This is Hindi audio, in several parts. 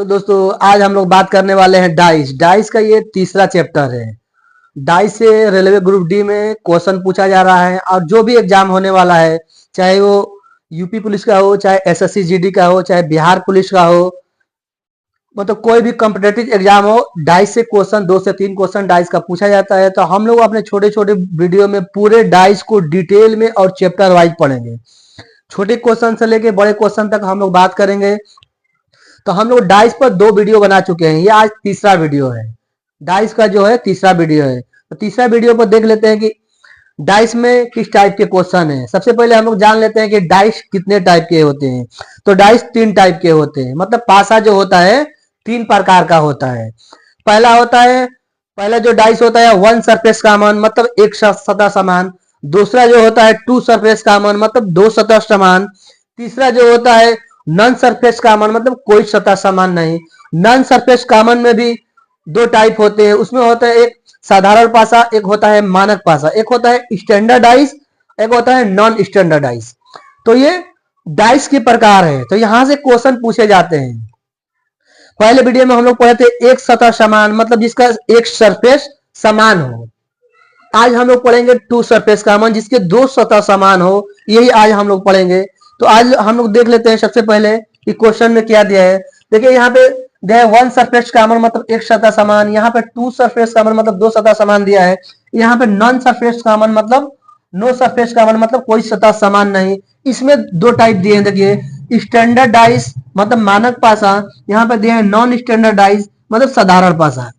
तो दोस्तों आज हम लोग बात करने वाले हैं डाइस डाइस का ये तीसरा चैप्टर है। डाइस से रेलवे ग्रुप डी में क्वेश्चन पूछा जा रहा है और जो भी एग्जाम होने वाला है, चाहे वो यूपी पुलिस का हो, चाहे एसएससी जीडी का हो, चाहे बिहार पुलिस का हो, मतलब कोई भी कॉम्पिटेटिव एग्जाम हो, डाइस से क्वेश्चन 2 से 3 क्वेश्चन डाइस का पूछा जाता है। तो हम लोग अपने छोटे छोटे वीडियो में पूरे डाइस को डिटेल में और चैप्टर वाइज पढ़ेंगे। छोटे क्वेश्चन से लेके बड़े क्वेश्चन तक हम लोग बात करेंगे। तो हम लोग डाइस पर 2 वीडियो बना चुके हैं, ये आज तीसरा वीडियो है। डाइस का जो है तीसरा वीडियो है। तो तीसरा वीडियो पर देख लेते हैं कि डाइस में किस टाइप के क्वेश्चन है। सबसे पहले हम लोग जान लेते हैं कि डाइस कितने टाइप के होते हैं। तो डाइस 3 टाइप के होते हैं, मतलब पासा जो होता है 3 प्रकार का होता है। पहला जो डाइस होता है 1 सरफेस कॉमन, मतलब एक सतह समान। दूसरा जो होता है 2 सरफेस कॉमन, मतलब 2 सतह समान। तीसरा जो होता है नॉन सरफेस कॉमन, मतलब कोई सतह समान नहीं। नॉन सरफेस कॉमन में भी 2 टाइप होते हैं, उसमें होता है एक साधारण पासा, एक होता है मानक पासा, एक होता है स्टैंडर्डाइज, एक होता है नॉन स्टैंडर्डाइज। तो ये डाइस के प्रकार है। तो यहां से क्वेश्चन पूछे जाते हैं। पहले वीडियो में हम लोग पढ़े थे एक सतह समान, मतलब जिसका एक सरफेस समान हो। आज हम लोग पढ़ेंगे 2 सरफेस कॉमन, जिसके 2 सतह समान हो, यही आज हम लोग पढ़ेंगे। तो आज हम लोग देख लेते हैं सबसे पहले कि क्वेश्चन में क्या दिया है। देखिए यहाँ पे दिया है 1 सरफेस कॉमन, मतलब एक सतह समान। यहाँ पे 2 सरफेस कॉमन, मतलब 2 सतह समान दिया है। यहाँ पे नॉन सरफेस कॉमन, मतलब नो सरफेस कॉमन, मतलब कोई सतह समान नहीं। इसमें 2 टाइप दिए हैं। देखिए स्टैंडर्डाइज, मतलब मानक पासा। यहाँ पे दिया है नॉन स्टैंडर्डाइज, मतलब साधारण पासा।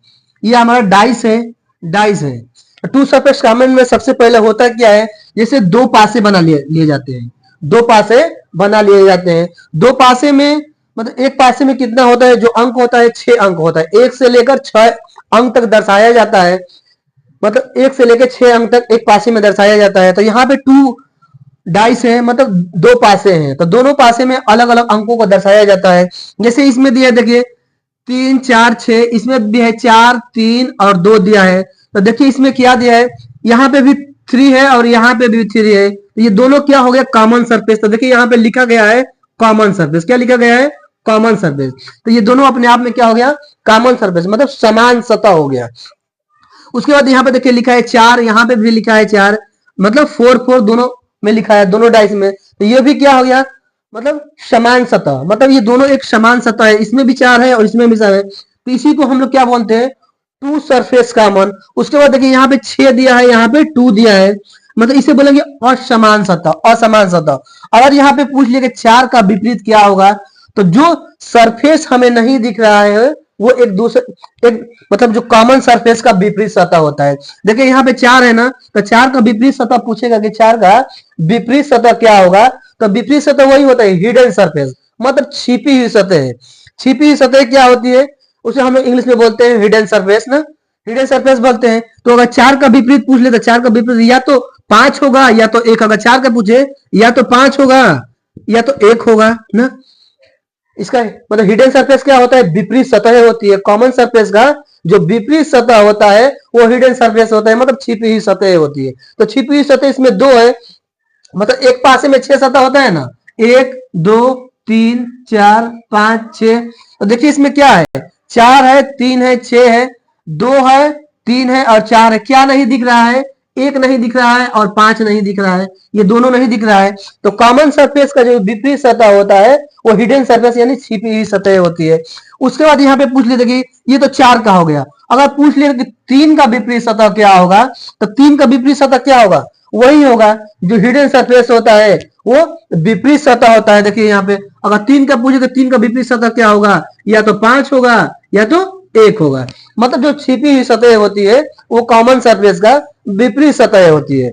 ये हमारा डाइस है। डाइस है 2 सरफेस कॉमन में सबसे पहले होता क्या है, जैसे 2 पासे बना लिए जाते हैं। 2 पासे बना लिए जाते हैं। 2 पासे में मतलब एक पासे में कितना होता है, जो अंक होता है 6 अंक होता है। 1 से लेकर 6 अंक तक दर्शाया जाता है, मतलब 1 से लेकर 6 अंक तक एक पासे में दर्शाया जाता है। तो यहाँ पे 2 डाइस है, मतलब 2 पासे हैं। तो दोनों पासे में अलग अलग अंकों को दर्शाया जाता है। जैसे इसमें दिया देखिए 3 4 6, इसमें भी है 4 3 और 2 दिया है। तो देखिए इसमें क्या दिया है, यहाँ पे भी 3 है और यहाँ पे भी 3 है। तो ये दोनों क्या हो गया, कॉमन सरफेस। तो देखिए यहाँ पे लिखा गया है कॉमन सरफेस। क्या लिखा गया है, कॉमन सरफेस। तो ये दोनों अपने आप में क्या हो गया, कॉमन सरफेस, मतलब समान सतह हो गया। उसके बाद यहाँ पे देखिए लिखा है 4, यहाँ पे भी लिखा है 4, मतलब 4 4 दोनों में लिखा है, दोनों डाइस में। तो ये भी क्या हो गया, मतलब समान सतह, मतलब ये दोनों एक समान सतह है। इसमें भी 4 है और इसमें भी 4 है। तो इसी को हम लोग क्या बोलते हैं, 2 सरफेस कॉमन। उसके बाद देखिए यहाँ पे 6 दिया है, यहाँ पे 2 दिया है, मतलब इसे बोलेंगे असमान सतह। असमान सतह। अगर यहाँ पे पूछ लिया कि 4 का विपरीत क्या होगा, तो जो सरफेस हमें नहीं दिख रहा है वो एक दूसरे एक मतलब जो कॉमन सरफेस का विपरीत सतह होता है। देखिए यहाँ पे 4 है ना, तो 4 का विपरीत सतह पूछेगा कि 4 का विपरीत सतह क्या होगा। तो विपरीत सतह वही होता है हिडन सरफेस, मतलब छिपी हुई सतह है। छिपी हुई सतह क्या होती है, उसे हम लोग इंग्लिश में बोलते हैं हिडन सरफेस ना, हिडन सरफेस बोलते हैं। तो अगर 4 का विपरीत पूछ ले तो 4 का विपरीत या तो 5 होगा या तो 1। अगर 4 का पूछे या तो 5 होगा या तो 1 होगा ना। इसका मतलब हिडन सरफेस क्या होता है, विपरीत सतह होती है। कॉमन सरफेस का जो विपरीत सतह होता है वो हिडन सरफेस होता है, मतलब छिपी हुई सतह होती है। तो छिपी हुई सतह इसमें 2 है, मतलब एक पासे में 6 सतह होता है ना, 1 2 3 4 5 6। तो देखिए इसमें क्या है, 4 है, 3 है, 6 है, 2 है, 3 है और 4 है। क्या नहीं दिख रहा है, 1 नहीं दिख रहा है और 5 नहीं दिख रहा है, ये दोनों नहीं दिख रहा है। तो कॉमन सरफेस का जो विपरीत सतह होता है वो हिडन सरफेस यानी छिपी हुई सतह होती है। उसके बाद यहाँ पे पूछ ले देखिए, ये तो 4 का हो गया। अगर पूछ ले कि 3 का विपरीत सतह क्या होगा, तो 3 का विपरीत सतह क्या होगा, वही होगा जो हिडन सरफेस होता है वो विपरीत सतह होता है। देखिए यहाँ पे अगर 3 का पूछे तो 3 का विपरीत सतह क्या होगा, या तो 5 होगा या तो 1 होगा। मतलब जो छिपी हुई सतह होती है वो कॉमन सरफेस का विपरीत सतह होती है।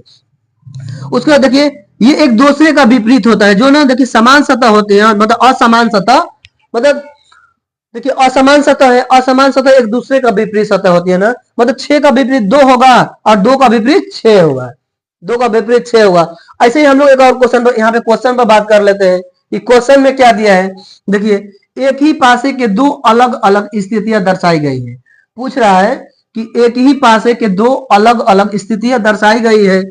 उसके बाद देखिए ये एक दूसरे का विपरीत होता है, जो ना देखिए समान सतह होते हैं, मतलब असमान सतह, मतलब देखिए असमान सतह है, असमान सतह एक दूसरे का विपरीत सतह होती है ना। मतलब 6 का विपरीत 2 होगा और 2 का विपरीत 6 होगा, 2 का विपरीत 6 होगा। ऐसे ही हम लोग एक और क्वेश्चन पर यहाँ पे क्वेश्चन पर बात कर लेते हैं कि क्वेश्चन में क्या दिया है। देखिए एक ही पासे के 2 अलग अलग स्थितियां दर्शाई गई है। पूछ रहा है कि एक ही पासे के 2 अलग अलग स्थितियां दर्शाई गई है,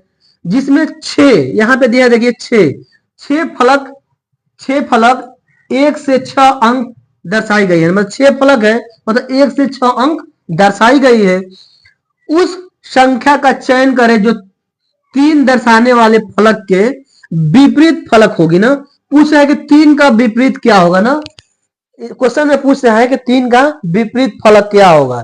जिसमें 6 यहाँ पे दिया, देखिए 6 फलक 1 से 6 अंक दर्शाई गई है, मतलब 6 फलक है, मतलब 1 से 6 अंक दर्शाई गई है। उस संख्या का चयन करें जो 3 दर्शाने वाले फलक के विपरीत फलक होगी ना। पूछ रहा है कि 3 का विपरीत क्या होगा ना, क्वेश्चन में पूछ रहा है कि 3 का विपरीत फलक क्या होगा।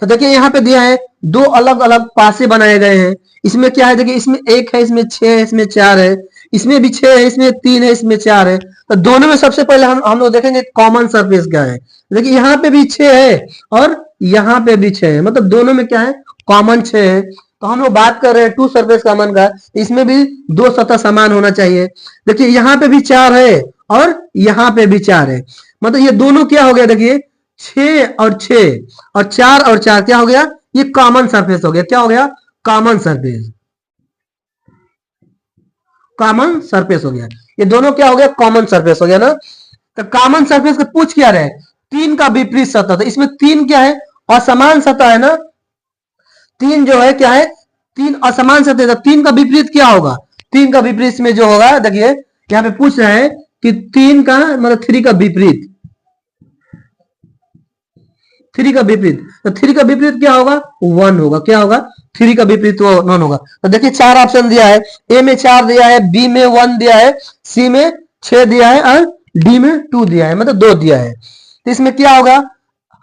तो देखिए यहाँ पे दिया है 2 अलग अलग पासे बनाए गए हैं। इसमें क्या है, देखिए इसमें 1 है, इसमें 6 है, इसमें 4 है, इसमें भी 6 है, इसमें 3 है, इसमें 4 है। तो दोनों में सबसे पहले हम लोग देखेंगे कॉमन सरफेस क्या है। देखिए यहाँ पे भी 6 है और यहाँ पे भी 6 है, मतलब दोनों में क्या है, कॉमन 6 है। तो हम लोग बात कर रहे हैं टू सरफेस कॉमन का, इसमें भी 2 सतह समान होना चाहिए। देखिए यहाँ पे भी 4 है और यहाँ पे भी 4 है, मतलब ये दोनों क्या हो गया, देखिए 6 और 6 और 4 और 4 क्या हो गया, ये कॉमन सरफेस हो गया। क्या हो गया, कॉमन सरफेस, कॉमन सरफेस हो गया। ये दोनों क्या हो गया, कॉमन सरफेस हो गया ना। तो कॉमन सरफेस को पूछ क्या रहे, 3 का विपरीत सतह। तो इसमें 3 क्या है, असमान सतह है ना। 3 जो है क्या है, 3 असमान सतह है। 3 का विपरीत क्या होगा, 3 का विपरीत में जो होगा, देखिए यहाँ पे पूछ रहे हैं कि 3 का मतलब 3 का विपरीत, 3 का विपरीत, तो 3 का विपरीत क्या होगा, 1 होगा। क्या होगा, 3 का विपरीत 1 होगा। तो देखिए 4 ऑप्शन दिया है, ए में 4 दिया है, बी में 1 दिया है, सी में 6 दिया है और डी में 2 दिया है, मतलब 2 दिया है। तो इसमें क्या होगा,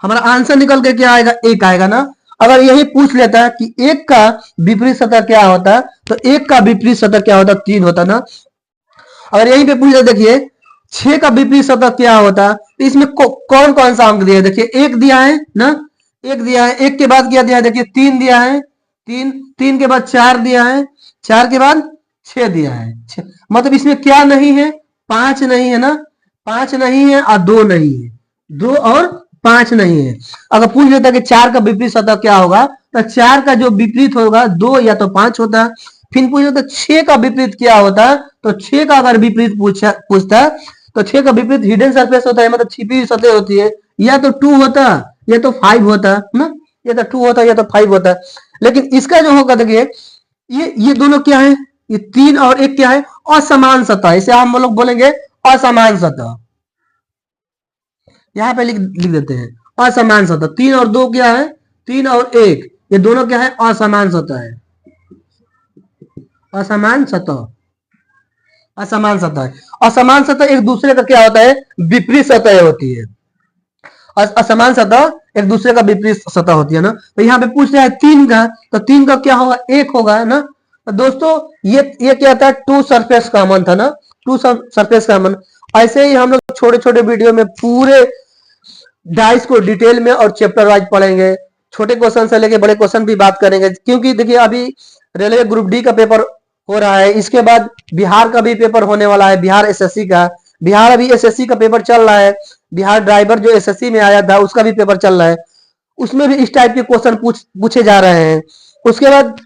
हमारा आंसर निकल के क्या आएगा, 1 आएगा ना। अगर यही पूछ लेता है कि 1 का विपरीत सतह क्या होता है, तो 1 का विपरीत सतह क्या होता, 3 होता ना। अगर यहीं पे पूछ लेता, देखिए 6 का विपरीत सतह क्या होता, तो इसमें कौन कौन सा अंक दिया है, देखिए 1 दिया है ना, 1 दिया है, 1 के बाद क्या दिया है, देखिए 3 दिया है, 3, 3 के बाद 4 दिया है, 4 के बाद 6 दिया है, 6। मतलब इसमें क्या नहीं है, 5 नहीं है ना, 5 नहीं है और 2 नहीं है, 2 और 5 नहीं है। अगर पूछ लेता कि 4 का विपरीत सतह क्या होगा, तो 4 का जो विपरीत होगा 2 या तो 5 होता है। फिर पूछे तो 6 का विपरीत क्या होता है, तो 6 का अगर विपरीत पूछता है तो 6 का विपरीत हिडन सरफेस होता है, मतलब छिपी हुई सतह होती है। या तो 2 होता या तो 5 होता ना, या तो 2 होता या तो 5 होता। लेकिन इसका जो होगा, देखिए ये दोनों क्या है, ये 3 और 1 क्या है, असमान सतह। इसे हम लोग बोलेंगे असमान सतह, यहाँ पे लिख देते हैं असमान सतह। 3 और 2 क्या है, 3 और 1 ये दोनों क्या है, असमान सतह है, असमान सतह, असमान सतह। असमान सतह एक दूसरे का क्या होता है, विपरीत सतह होती है। असमान सतह एक दूसरे का विपरीत सतह होती है ना। तो यहाँ पे पूछ रहा है 3 का, तो 3 का क्या होगा, 1 होगा ना। तो दोस्तों ये क्या था, टू सरफेस कॉमन था ना, टू सरफेस कॉमन। ऐसे ही हम लोग छोटे छोटे वीडियो में पूरे डाइस को डिटेल में और चैप्टर वाइज पढ़ेंगे। छोटे क्वेश्चन से लेके बड़े क्वेश्चन भी बात करेंगे, क्योंकि देखिए अभी रेलवे ग्रुप डी का पेपर हो रहा है, इसके बाद बिहार का भी पेपर होने वाला है, बिहार एसएससी का। बिहार अभी एसएससी का पेपर चल रहा है, बिहार ड्राइवर जो एसएससी में आया था उसका भी पेपर चल रहा है, उसमें भी इस टाइप के क्वेश्चन पूछे जा रहे हैं। उसके बाद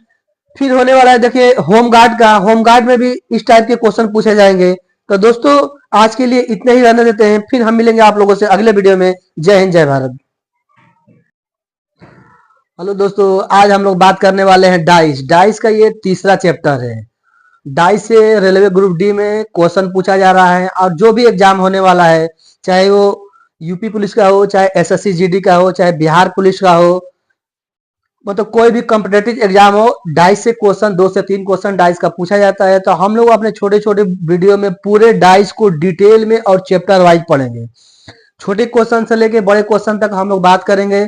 फिर होने वाला है देखिए होमगार्ड का, होमगार्ड में भी इस टाइप के क्वेश्चन पूछे जाएंगे। तो दोस्तों आज के लिए इतने ही रहने देते हैं, फिर हम मिलेंगे आप लोगों से अगले वीडियो में। जय हिंद, जय भारत। हेलो दोस्तों, आज हम लोग बात करने वाले हैं डाइस। डाइस का ये तीसरा चैप्टर है। डाइस से रेलवे ग्रुप डी में क्वेश्चन पूछा जा रहा है, और जो भी एग्जाम होने वाला है, चाहे वो यूपी पुलिस का हो, चाहे एसएससी जीडी का हो, चाहे बिहार पुलिस का हो, मतलब कोई भी कॉम्पिटेटिव एग्जाम हो, डाइस से क्वेश्चन 2 से 3 क्वेश्चन डाइस का पूछा जाता है। तो हम लोग अपने छोटे छोटे वीडियो में पूरे डाइस को डिटेल में और चैप्टर वाइज पढ़ेंगे। छोटे क्वेश्चन से लेके बड़े क्वेश्चन तक हम लोग बात करेंगे।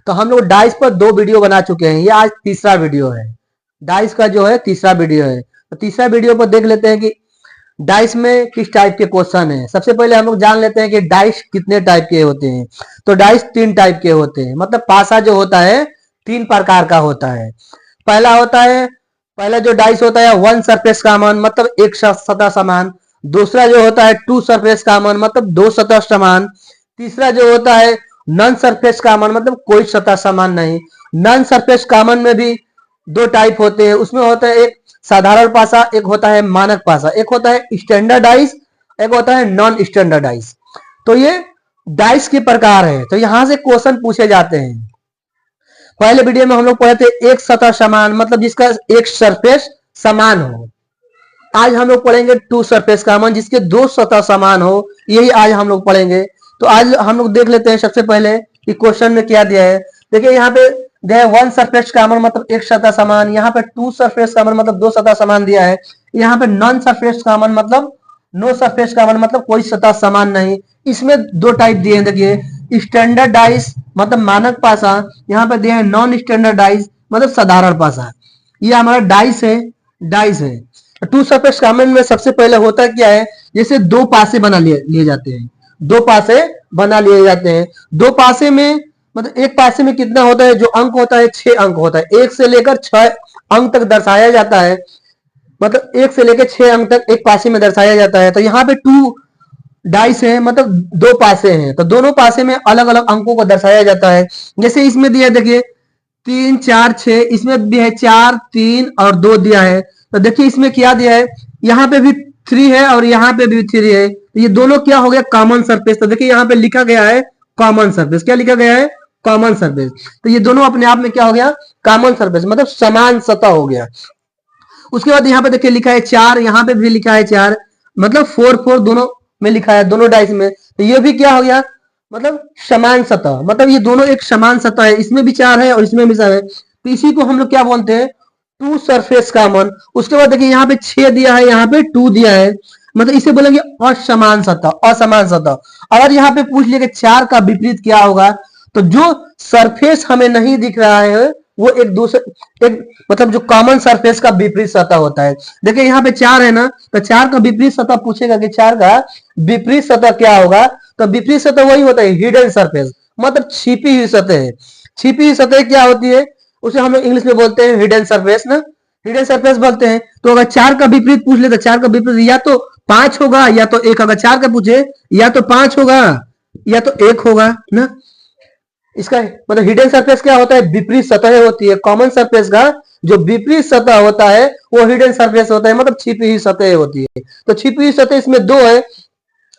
तो हम लोग डाइस पर 2 वीडियो बना चुके हैं, ये आज तीसरा वीडियो है। डाइस का जो है तीसरा वीडियो है। तो तीसरा वीडियो पर देख लेते हैं कि डाइस में किस टाइप के क्वेश्चन है। सबसे पहले हम लोग जान लेते हैं कि डाइस कितने टाइप के होते हैं। तो डाइस 3 टाइप के होते हैं, मतलब पासा जो होता है 3 प्रकार का होता है। पहला होता है, पहला जो डाइस होता है 1 सरफेस कॉमन, मतलब एक सतह समान। दूसरा जो होता है 2 सरफेस कॉमन, मतलब 2 सतह समान। तीसरा जो होता है नॉन सरफेस कॉमन, मतलब कोई सतह समान नहीं। नॉन सरफेस कॉमन में भी 2 टाइप होते हैं, उसमें होता है एक साधारण पासा, एक होता है मानक पासा, एक होता है स्टैंडर्डाइज, एक होता है नॉन स्टैंडर्डाइज। तो ये डाइस के प्रकार है। तो यहां से क्वेश्चन पूछे जाते हैं। पहले वीडियो में हम लोग पढ़े थे एक सतह समान, मतलब जिसका एक सरफेस समान हो। आज हम लोग पढ़ेंगे टू सरफेस कॉमन जिसके दो सतह समान हो, यही आज हम लोग पढ़ेंगे। तो आज हम लोग देख लेते हैं सबसे पहले कि क्वेश्चन में क्या दिया है। देखिए यहाँ पे दिया है वन सरफेस कॉमन मतलब एक सतह समान, यहाँ पे टू सरफेस कॉमन मतलब दो सतह समान दिया है, यहाँ पे नॉन सरफेस कॉमन मतलब नो सरफेस कॉमन मतलब कोई सतह समान नहीं। इसमें दो टाइप दिए हैं, देखिए स्टैंडर्डाइज मतलब मानक पासा, यहाँ पे दिया है नॉन स्टैंडर्डाइज मतलब साधारण पासा। ये हमारा डाइस है, डाइस है। टू सरफेस कॉमन में सबसे पहले होता क्या है, जैसे दो पासे बना लिए जाते हैं, दो पासे बना लिए जाते हैं। दो पासे में मतलब एक पासे में कितना होता है, जो अंक होता है 6 अंक होता है, 1 से लेकर 6 अंक तक दर्शाया जाता है, मतलब 1 से लेकर 6 अंक तक एक पासे में दर्शाया जाता है। तो यहाँ पे टू डाइस है मतलब दो पासे हैं, तो दोनों पासे में अलग अलग अंकों को दर्शाया जाता है। जैसे इसमें दिया देखिए 3 4 6, इसमें भी है 4 3 और 2 दिया है। तो देखिए इसमें क्या दिया है, यहाँ पे भी 3 है और यहाँ पे भी 3 है, तो ये दोनों क्या हो गया कॉमन सरफेस। तो देखिए यहाँ पे लिखा गया है कॉमन सरफेस, क्या लिखा गया है कॉमन सरफेस। तो ये दोनों अपने आप में क्या हो गया कॉमन सरफेस मतलब समान सतह हो गया। उसके बाद यहाँ पे देखिए लिखा है 4, यहाँ पे भी लिखा है 4 मतलब 4 4 दोनों में लिखा है, दोनों डाइस में। तो ये भी क्या हो गया मतलब समान सतह, मतलब ये दोनों एक समान सतह है, इसमें भी 4 है और इसमें भी 4 है। तो इसी को हम लोग क्या बोलते हैं टू सरफेस कॉमन। उसके बाद देखिए यहाँ पे 6 दिया है, यहाँ पे 2 दिया है, मतलब इसे बोलेंगे असमान सतह, असमान सतह। अगर यहाँ पे पूछ लिया कि 4 का विपरीत क्या होगा, तो जो सरफेस हमें नहीं दिख रहा है वो एक दूसरे एक मतलब जो कॉमन सरफेस का विपरीत सतह होता है। देखिए यहाँ पे 4 है ना, तो 4 का विपरीत सतह पूछेगा कि 4 का विपरीत सतह क्या होगा, तो विपरीत सतह वही होता है हिडन सरफेस, मतलब छिपी हुई सतह है। छिपी हुई सतह क्या होती है, उसे हम लोग इंग्लिश में बोलते हैं हिडन सरफेस ना, हिडन सरफेस बोलते हैं। तो अगर 4 का विपरीत पूछ ले तो 4 का विपरीत या तो 5 होगा या तो 1। अगर 4 का पूछे या तो 5 होगा या तो 1 होगा ना। इसका मतलब हिडन सरफेस क्या होता है विपरीत सतह होती है। कॉमन सरफेस का जो विपरीत सतह होता है वो हिडन सरफेस होता है, मतलब छिपी हुई सतह होती है। तो छिपी हुई सतह इसमें दो है,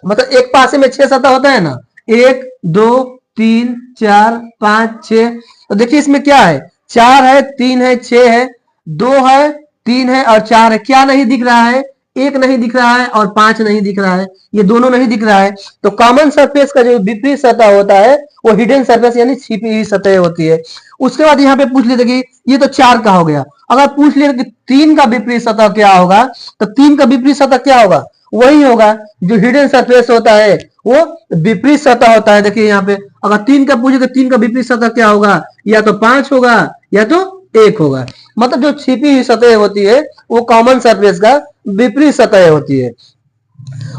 मतलब एक पासे में 6 सतह होता है ना, 1 2 3 4 5 6। तो देखिए इसमें क्या है 4 है 3 है 6 है 2 है 3 है और 4 है। क्या नहीं दिख रहा है, 1 नहीं दिख रहा है और 5 नहीं दिख रहा है, ये दोनों नहीं दिख रहा है। तो कॉमन सरफेस का जो विपरीत सतह होता है वो हिडन सरफेस यानी छिपी हुई सतह होती है। उसके बाद यहाँ पे पूछ लेते कि ये तो 4 का हो गया, अगर पूछ ले कि 3 का विपरीत सतह क्या होगा, तो 3 का विपरीत सतह क्या होगा, वही होगा जो हिडन सरफेस होता है वो विपरीत सतह होता है। देखिए यहाँ पे अगर 3 का पूछे तो 3 का विपरीत सतह क्या होगा, या तो 5 होगा या तो 1 होगा, मतलब जो छिपी हुई सतह होती है वो कॉमन सरफेस का विपरीत सतह होती है।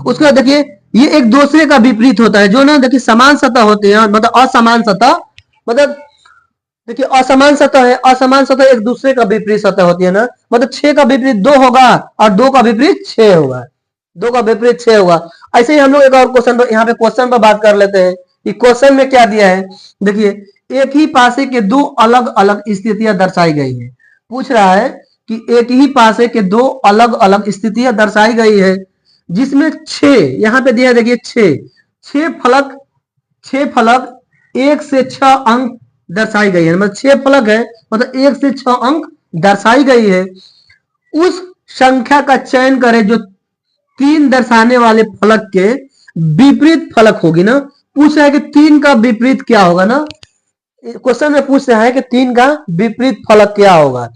उसके बाद देखिए ये एक दूसरे का विपरीत होता है, जो ना देखिए समान सतह होते हैं मतलब असमान सतह, मतलब देखिए असमान सतह है, असमान सतह एक दूसरे का विपरीत सतह होती है ना, मतलब 6 का विपरीत 2 होगा और 2 का विपरीत 6 होगा, 2 का विपरीत 6 होगा। ऐसे ही हम लोग एक और क्वेश्चन पर यहाँ पे क्वेश्चन पर बात कर लेते हैं कि क्वेश्चन में क्या दिया है। देखिए एक ही पासे के दो अलग अलग स्थितियां दर्शाई गई है, पूछ रहा है कि एक ही पासे के दो अलग अलग स्थितियां दर्शाई गई है जिसमें 6 यहाँ पे दिया है, देखिए 6 फलक, 6 फलक 1 से 6 अंक दर्शाई गई है, मतलब 6 फलक है मतलब 1 से 6 अंक दर्शाई गई है। उस संख्या का चयन करें जो 3 दर्शाने वाले फलक के विपरीत फलक होगी ना। पूछ रहा है कि 3 का विपरीत क्या होगा ना, क्वेश्चन में पूछ रहा है कि 3 का विपरीत फलक क्या होगा।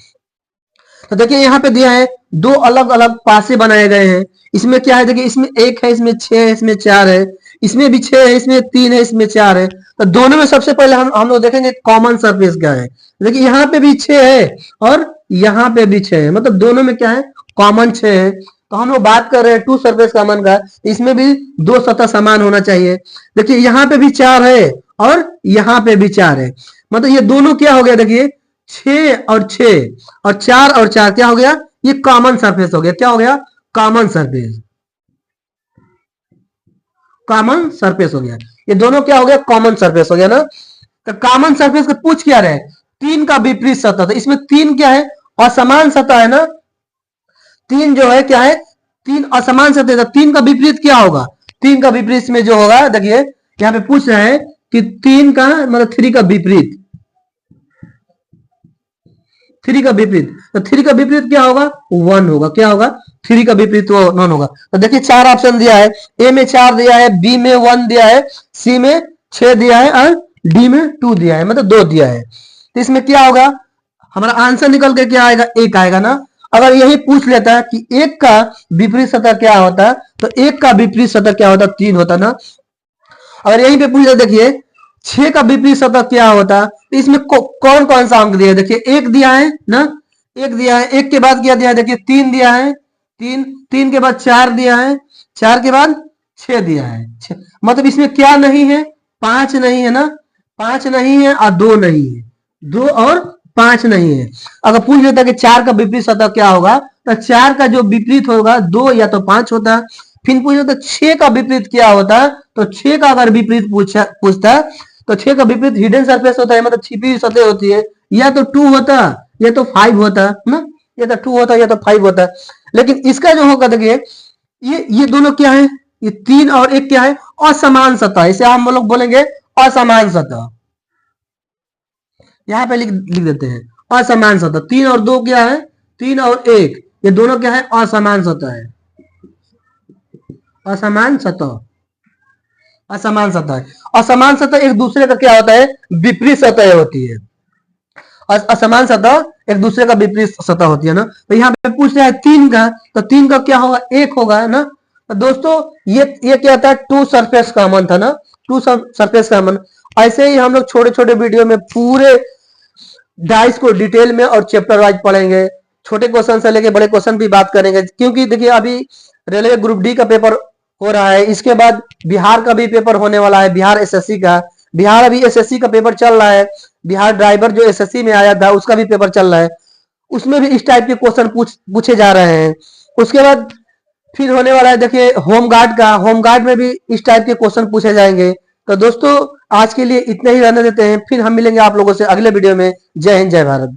तो देखिए यहाँ पे दिया है दो अलग अलग पासे बनाए गए हैं, इसमें क्या है देखिए इसमें 1 है, इसमें 6 है, इसमें 4 है, इसमें भी 6 है, इसमें 3 है, इसमें 4 है। तो दोनों में सबसे पहले हम लोग देखेंगे कॉमन सरफेस क्या है। देखिए यहाँ पे भी 6 है और यहाँ पे भी 6 है, मतलब दोनों में क्या है कॉमन 6 है। तो हम लोग बात कर रहे हैं टू सरफेस कॉमन का, इसमें भी दो सतह समान होना चाहिए। देखिए यहाँ पे भी 4 है और यहाँ पे भी 4 है, मतलब ये दोनों क्या हो गया देखिए 6 और 6 और 4 और 4 क्या हो गया, ये कॉमन सरफेस हो गया। क्या हो गया कॉमन सरफेस, कॉमन सरफेस हो गया, ये दोनों क्या हो गया कॉमन सरफेस हो गया ना। तो कॉमन सरफेस का पूछ क्या रहे 3 का विपरीत सतह, तो इसमें 3 क्या है असमान सतह है ना, 3 जो है क्या है 3 असमान सतह है। 3 का विपरीत क्या होगा, 3 का विपरीत में जो होगा देखिए यहाँ पे पूछ रहे हैं कि 3 का मतलब 3 का विपरीत, 3 का विपरीत, तो 3 का विपरीत क्या होगा? 1 होगा। क्या होगा? 3 का विपरीत 1 होगा। तो देखिए 4 ऑप्शन दिया है, ए में 4 दिया है, बी में 1 दिया है, सी में 6 दिया है और डी में 2 दिया है, मतलब 2 दिया है। तो इसमें क्या होगा? हमारा आंसर निकल के क्या आएगा? 1 आएगा ना। अगर यही पूछ लेता है कि 1 का विपरीत सतह क्या होता है, तो 1 का विपरीत सतह क्या होता? 3 होता ना। अगर यहीं पे पूछ लेता, देखिए 6 का विपरीत सतह क्या होता, तो इसमें कौन कौन सा अंक दिया है? देखिए 1 दिया है ना, 1 दिया है, 1 के बाद क्या दिया है? देखिए 3 दिया है, 3, 3 के बाद 4 दिया है, 4 के बाद 6 दिया है। मतलब इसमें क्या नहीं है? 5 नहीं है ना, 5 नहीं है और 2 नहीं है, 2 और 5 नहीं है। अगर पूछ लेता कि 4 का विपरीत सतह क्या होगा, तो 4 का जो विपरीत होगा 2 या तो 5 होता है। फिर पूछ लेता 6 का विपरीत क्या होता है, तो 6 का अगर विपरीत पूछता है तो 6 का विपरीत हिडन सरफेस होता है, मतलब छिपी हुई सतह होती है। या तो 2 होता या तो 5 होता ना, या तो 2 होता या तो 5 होता। लेकिन इसका जो होगा देखिए ये दोनों क्या है? ये 3 और 1 क्या है? असमान सतह। इसे हम लोग बोलेंगे असमान सतह। यहां पे लिख देते हैं असमान सतह। 3 और 2 क्या है? 3 और 1 ये दोनों क्या है? असमान सतह है। असमान सतह, असमान सतह। असमान सतह एक दूसरे का क्या होता है? विपरीत सतह होती है। असमान सतह एक दूसरे का विपरीत सतह होती है ना। तो यहाँ पे पूछ रहा है 3 का, तो 3 का क्या होगा? 1 होगा ना। तो दोस्तों ये क्या था? 2 सरफेस कॉमन था ना, 2 सरफेस कॉमन। ऐसे ही हम लोग छोटे छोटे वीडियो में पूरे डाइस को डिटेल में और चैप्टर वाइज पढ़ेंगे। छोटे क्वेश्चन से लेके बड़े क्वेश्चन भी बात करेंगे, क्योंकि देखिए अभी रेलवे ग्रुप डी का पेपर हो रहा है, इसके बाद बिहार का भी पेपर होने वाला है, बिहार एसएससी का। बिहार अभी एसएससी का पेपर चल रहा है, बिहार ड्राइवर जो एसएससी में आया था उसका भी पेपर चल रहा है, उसमें भी इस टाइप के क्वेश्चन पूछे जा रहे हैं। उसके बाद फिर होने वाला है देखिए होमगार्ड का, होमगार्ड में भी इस टाइप के क्वेश्चन पूछे जाएंगे। तो दोस्तों आज के लिए इतने ही रहने देते हैं, फिर हम मिलेंगे आप लोगों से अगले वीडियो में। जय हिंद, जय भारत।